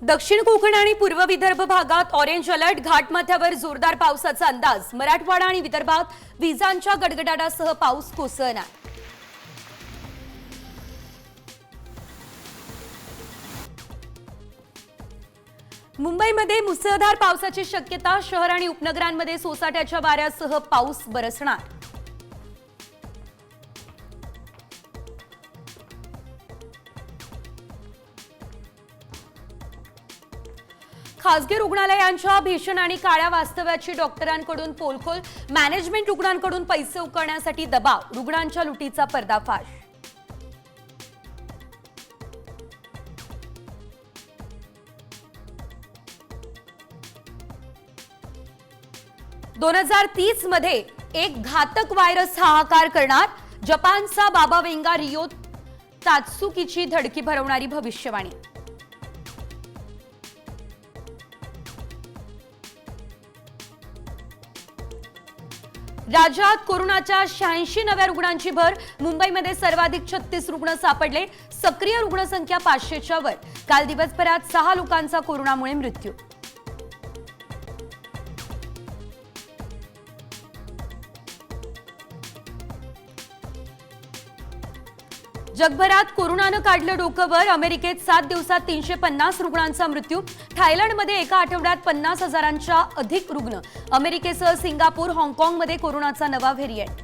दक्षिण कोकण आणि पूर्व विदर्भ भागात ऑरेंज अलर्ट, घाटमाथ्यावर जोरदार पावसाचा अंदाज। मराठवाडा आणि विदर्भात विजांच्या गडगडाटासह पाऊस कोसळणार। मुंबईमध्ये मुसळधार पावसाची शक्यता, शहर आणि उपनगरांमध्ये सोसाट्याच्या वाऱ्यासह पाऊस बरसणार। खासगी रुग्णालयांच्या भीषण आणि काळ्या वास्तव्याची डॉक्टरांकडून पोलखोल, मॅनेजमेंट रुग्णांकडून पैसे उकळण्यासाठी दबाव, रुग्णांच्या लुटीचा पर्दाफाश। दोन 2030 मध्ये एक घातक व्हायरस हाहाकार करणार, जपानचा बाबा वेंगा रियो तात्सुकीची धडकी भरवणारी भविष्यवाणी। राज्यात कोरोनाच्या 86 नव्या रुग्णांची भर, मुंबईमध्ये सर्वाधिक 36 रुग्ण सापडले, सक्रिय रुग्णसंख्या 500च्या वर। काल दिवसभरात 6 लोकांचा कोरोनामुळे मृत्यू। जगभरात कोरोनानं काढलं डोकं वर, अमेरिकेत 7 दिवसात 350 रुग्णांचा मृत्यू, थायलंडमध्ये एका आठवड्यात 50,000च्या अधिक रुग्ण, अमेरिकेसह सिंगापूर, हाँगकाँगमध्ये कोरोनाचा नवा व्हेरिएंट।